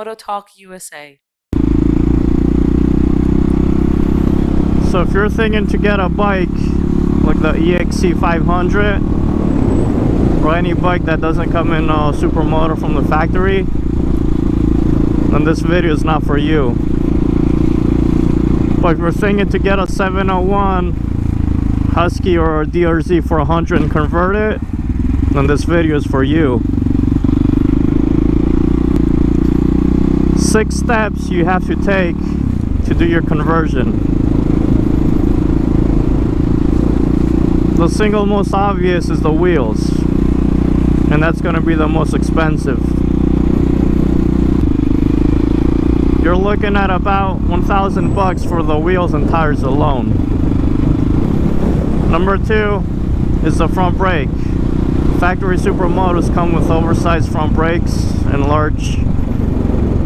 Moto Talk USA. So if you're thinking to get a bike like the EXC 500 or any bike that doesn't come in Supermoto from the factory, then this video is not for you. But if you're thinking to get a 701 Husky or a DRZ 400 and convert it, then this video is for you. 6 steps you have to take to do your conversion. The single most obvious is the wheels, and that's going to be the most expensive. You're looking at about 1,000 bucks for the wheels and tires alone. Number 2 is the front brake. Factory Supermotos come with oversized front brakes and large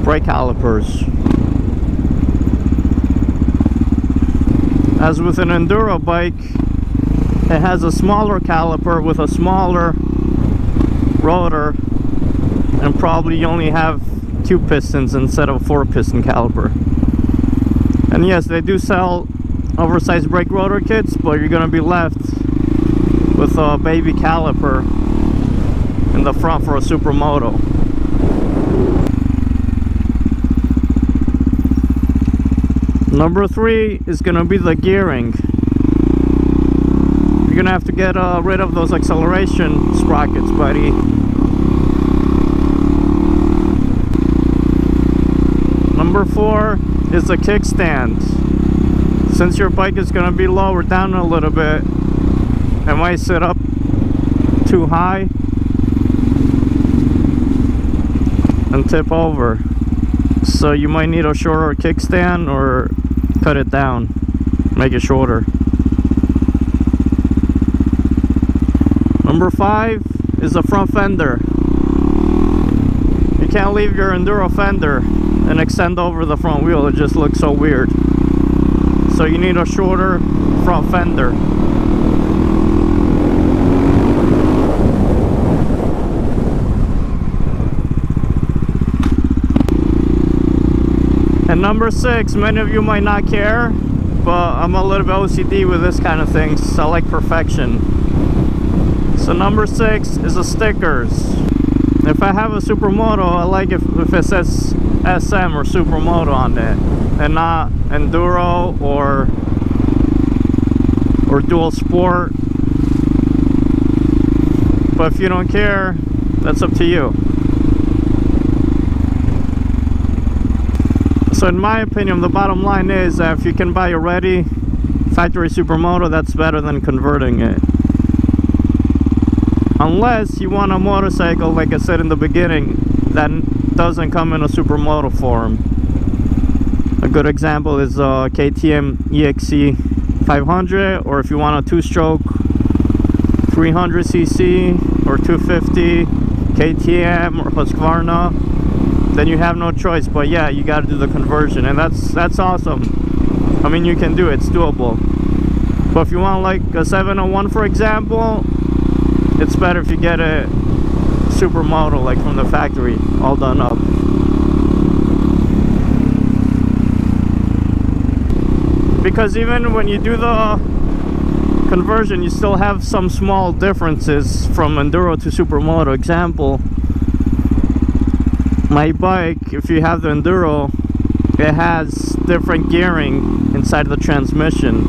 brake calipers. As with an Enduro bike, it has a smaller caliper with a smaller rotor, and probably you only have 2 pistons instead of a 4-piston caliper. And yes, they do sell oversized brake rotor kits, but you're going to be left with a baby caliper in the front for a Supermoto. Number 3 is going to be the gearing. You're gonna have to get rid of those acceleration sprockets, buddy. Number 4 is the kickstand. Since your bike is gonna be lowered down a little bit, it might sit up too high and tip over. So you might need a shorter kickstand or cut it down, make it shorter. Number 5 is the front fender. You can't leave your Enduro fender and extend over the front wheel, it just looks so weird. So you need a shorter front fender. And number 6, many of you might not care, but I'm a little bit OCD with this kind of things. I like perfection. So number 6 is the stickers. If I have a Supermoto, I like if it says SM or Supermoto on it, and not Enduro or Dual Sport. But if you don't care, that's up to you. So in my opinion, the bottom line is that if you can buy a ready factory Supermoto, that's better than converting it. Unless you want a motorcycle, like I said in the beginning, that doesn't come in a Supermoto form. A good example is KTM EXC 500, or if you want a 2-stroke 300cc or 250 KTM or Husqvarna, then you have no choice. But yeah, you got to do the conversion, and that's awesome. I mean, you can do it, it's doable. But if you want like a 701, for example, it's better if you get a Supermoto, like from the factory, all done up. Because even when you do the conversion, you still have some small differences from Enduro to Supermoto. Example, my bike, if you have the Enduro, it has different gearing inside the transmission.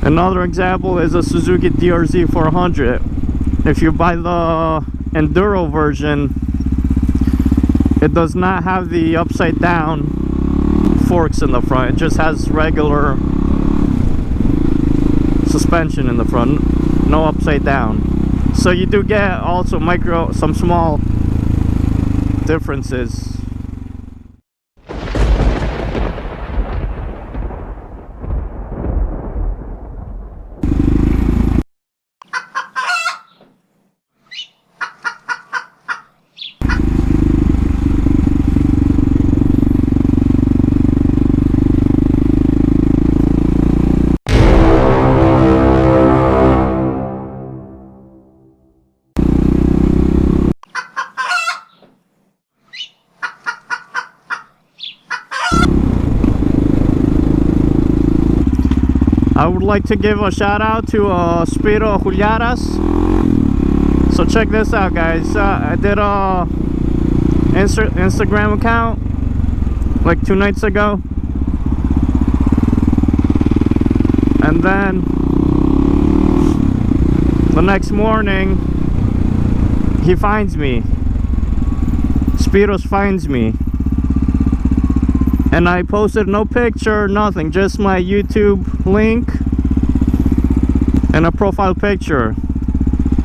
Another example is a Suzuki DRZ 400. If you buy the Enduro version, it does not have the upside down forks in the front. It just has regular suspension in the front, no upside down. So you do get also some small differences. I would like to give a shout out to Spiro Juliaras. So check this out, guys. I did a Instagram account like 2 nights ago, and then the next morning he finds me. Spiros finds me, and I posted no picture, nothing, just my YouTube link and a profile picture,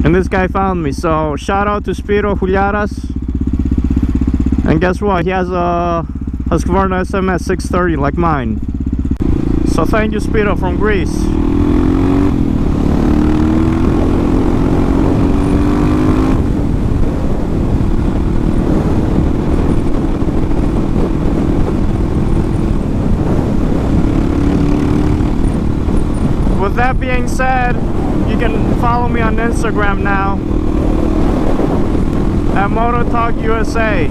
and this guy found me. So shout out to Spiro Juliaras. And guess what, he has a Husqvarna SMS 630 like mine. So thank you, Spiro from Greece. With that being said, you can follow me on Instagram now at Moto Talk USA.